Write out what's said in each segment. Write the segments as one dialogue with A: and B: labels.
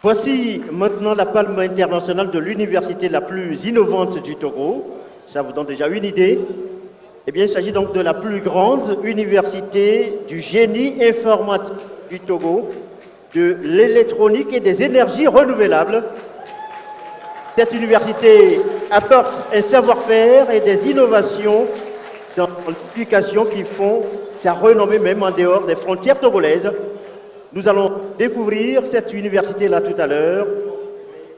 A: Voici maintenant la palme internationale de l'université la plus innovante du Togo. Ça vous donne déjà une idée. Eh bien, il s'agit donc de la plus grande université du génie informatique du Togo, de l'électronique et des énergies renouvelables. Cette université apporte un savoir-faire et des innovations dans l'éducation qui font sa renommée même en dehors des frontières togolaises. Nous allons découvrir cette université-là tout à l'heure.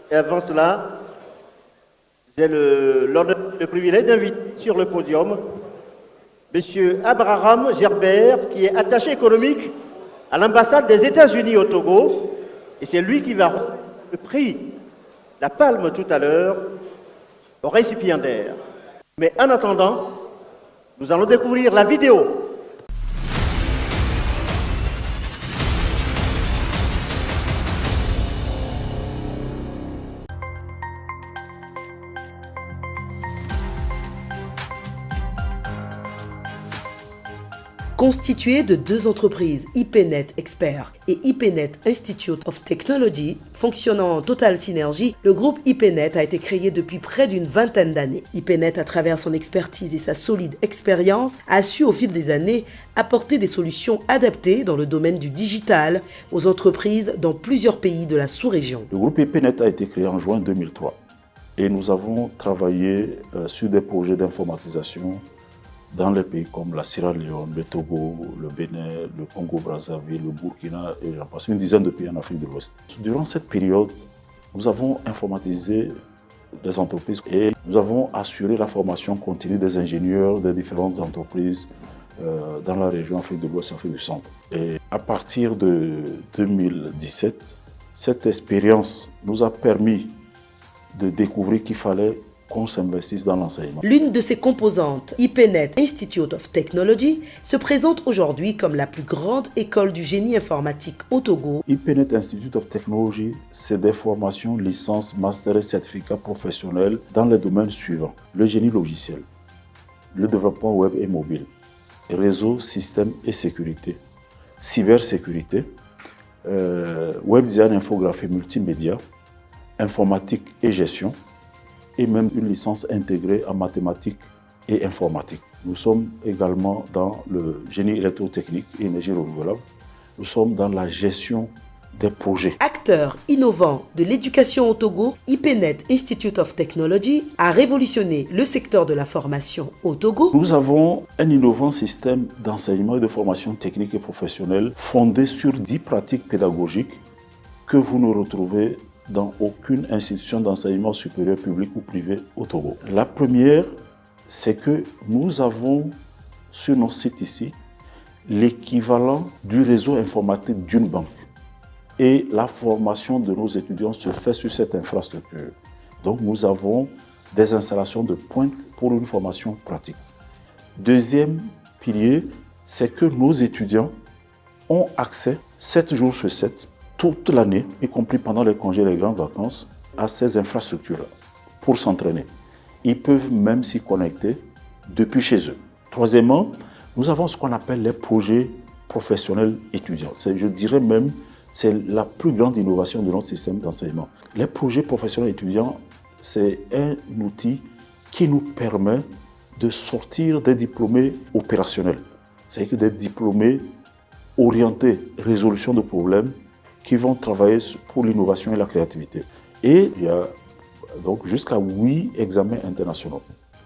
A: Et avant cela, j'ai l'honneur, le privilège d'inviter sur le podium M. Abraham Gerbert, qui est attaché économique à l'ambassade des États-Unis au Togo. Et c'est lui qui va recevoir le prix, la palme tout à l'heure, au récipiendaire. Mais en attendant, nous allons découvrir la vidéo.
B: Constitué de deux entreprises, IPNet Expert et IPNet Institute of Technology, fonctionnant en totale synergie, le groupe IPNet a été créé depuis près d'une vingtaine d'années. IPNet, à travers son expertise et sa solide expérience, a su au fil des années apporter des solutions adaptées dans le domaine du digital aux entreprises dans plusieurs pays de la sous-région.
C: Le groupe IPNet a été créé en juin 2003 et nous avons travaillé sur des projets d'informatisation dans les pays comme la Sierra Leone, le Togo, le Bénin, le Congo-Brazzaville, le Burkina et j'en passe, une dizaine de pays en Afrique de l'Ouest. Durant cette période, nous avons informatisé des entreprises et nous avons assuré la formation continue des ingénieurs des différentes entreprises dans la région Afrique de l'Ouest et Afrique du Centre. Et à partir de 2017, cette expérience nous a permis de découvrir qu'il fallait qu'on s'investisse dans l'enseignement.
B: L'une de ses composantes, IPNet Institute of Technology, se présente aujourd'hui comme la plus grande école du génie informatique au Togo.
C: IPNet Institute of Technology, c'est des formations, licences, masters et certificats professionnels dans les domaines suivants. Le génie logiciel, le développement web et mobile, réseau, système et sécurité, cybersécurité, web design, infographie, multimédia, informatique et gestion, et même une licence intégrée en mathématiques et informatique. Nous sommes également dans le génie électrotechnique et énergie renouvelable. Nous sommes dans la gestion des projets.
B: Acteur innovant de l'éducation au Togo, IPNet Institute of Technology a révolutionné le secteur de la formation au Togo.
C: Nous avons un innovant système d'enseignement et de formation technique et professionnelle fondé sur 10 pratiques pédagogiques que vous ne retrouvez dans aucune institution d'enseignement supérieur public ou privé au Togo. La première, c'est que nous avons sur nos sites ici l'équivalent du réseau informatique d'une banque. Et la formation de nos étudiants se fait sur cette infrastructure. Donc nous avons des installations de pointe pour une formation pratique. Deuxième pilier, c'est que nos étudiants ont accès 7 jours sur 7 toute l'année, y compris pendant les congés et les grandes vacances, à ces infrastructures pour s'entraîner. Ils peuvent même s'y connecter depuis chez eux. Troisièmement, nous avons ce qu'on appelle les projets professionnels étudiants. Je dirais même c'est la plus grande innovation de notre système d'enseignement. Les projets professionnels étudiants, c'est un outil qui nous permet de sortir des diplômés opérationnels. C'est-à-dire des diplômés orientés résolution de problèmes qui vont travailler pour l'innovation et la créativité. Et il y a donc jusqu'à 8 examens internationaux.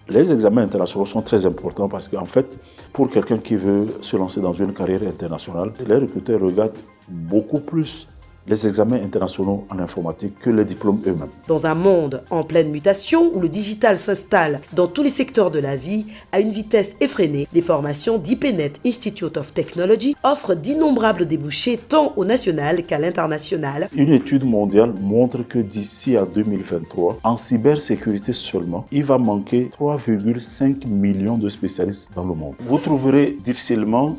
C: Les examens internationaux sont très importants parce qu'en fait, pour quelqu'un qui veut se lancer dans une carrière internationale, les recruteurs regardent beaucoup plus les examens internationaux en informatique que les diplômes eux-mêmes.
B: Dans un monde en pleine mutation où le digital s'installe dans tous les secteurs de la vie à une vitesse effrénée, les formations d'IPNet Institute of Technology offrent d'innombrables débouchés tant au national qu'à l'international.
C: Une étude mondiale montre que d'ici à 2023, en cybersécurité seulement, il va manquer 3,5 millions de spécialistes dans le monde. Vous trouverez difficilement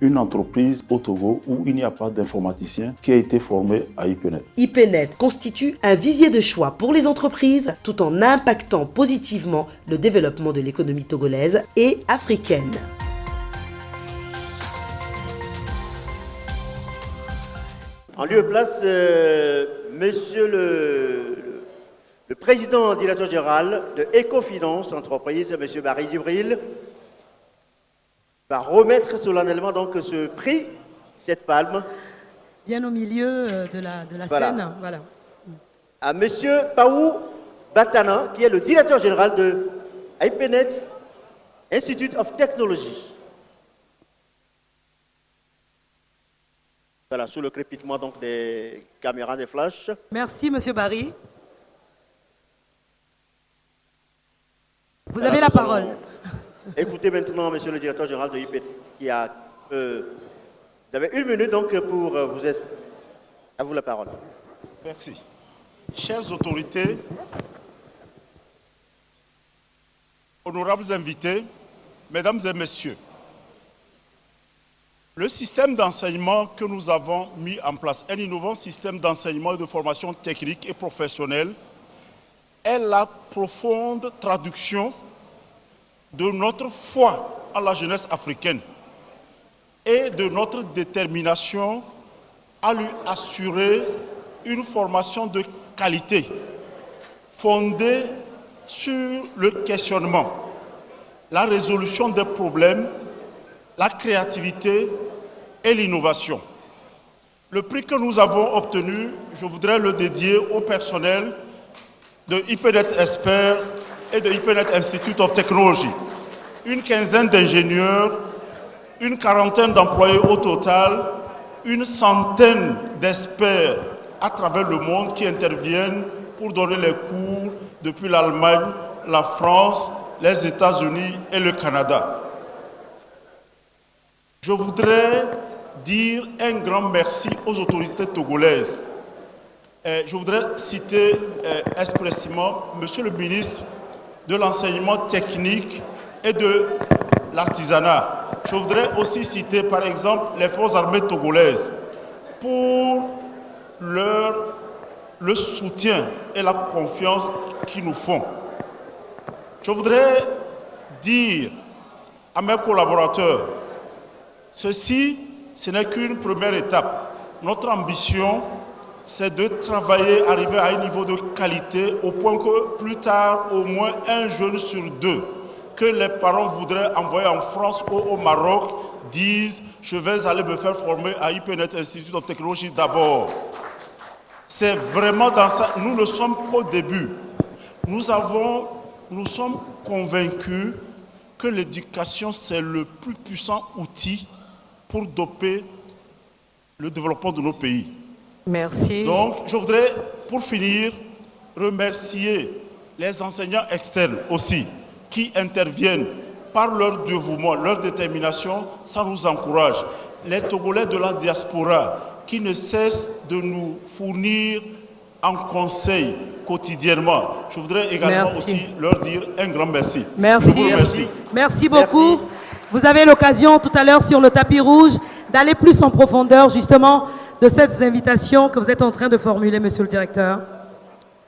C: une entreprise au Togo où il n'y a pas d'informaticien qui a été formé à IPNet.
B: IPNet constitue un vivier de choix pour les entreprises tout en impactant positivement le développement de l'économie togolaise et africaine.
A: En lieu et place, monsieur le président directeur général de Ecofinance Entreprise, monsieur Barry Djibril, va remettre solennellement donc ce prix, cette palme,
D: bien au milieu de la
A: Voilà.
D: scène. Voilà.
A: à monsieur Paou Batana, qui est le directeur général de IPNET Institute of Technology. Voilà, sous le crépitement donc des caméras, des flashs.
D: Merci, Monsieur Barry. Vous
A: Voilà,
D: avez la
A: nous allons
D: parole.
A: Écoutez maintenant, monsieur le directeur général de IPNET, qui a... vous avez 1 minute donc pour vous exprimer. À vous la parole.
E: Merci. Chères autorités, honorables invités, mesdames et messieurs, le système d'enseignement que nous avons mis en place, un innovant système d'enseignement et de formation technique et professionnelle, est la profonde traduction de notre foi en la jeunesse africaine et de notre détermination à lui assurer une formation de qualité fondée sur le questionnement, la résolution des problèmes, la créativité et l'innovation. Le prix que nous avons obtenu, je voudrais le dédier au personnel de IPNET Expert et de IPNET Institute of Technology. Une quinzaine d'ingénieurs, une quarantaine d'employés au total, une centaine d'experts à travers le monde qui interviennent pour donner les cours depuis l'Allemagne, la France, les États-Unis et le Canada. Je voudrais dire un grand merci aux autorités togolaises. Je voudrais citer expressément Monsieur le ministre de l'enseignement technique et de l'artisanat. Je voudrais aussi citer par exemple les forces armées togolaises pour le soutien et la confiance qu'ils nous font. Je voudrais dire à mes collaborateurs, ceci, ce n'est qu'une première étape. Notre ambition, c'est de travailler, arriver à un niveau de qualité au point que plus tard, au moins un jeune sur deux que les parents voudraient envoyer en France ou au Maroc disent « je vais aller me faire former à IPNET Institute of Technology d'abord ». C'est vraiment dans ça, nous ne sommes qu'au début. Nous sommes convaincus que l'éducation, c'est le plus puissant outil pour doper le développement de nos pays.
D: Merci.
E: Donc, je voudrais, pour finir, remercier les enseignants externes aussi, qui interviennent par leur dévouement, leur détermination, ça nous encourage. Les Togolais de la diaspora, qui ne cessent de nous fournir en conseil quotidiennement. Je voudrais également aussi leur dire un grand merci.
D: Merci.
E: Je vous remercie.
D: Merci beaucoup. Vous avez l'occasion tout à l'heure sur le tapis rouge d'aller plus en profondeur justement de ces invitations que vous êtes en train de formuler, monsieur le directeur.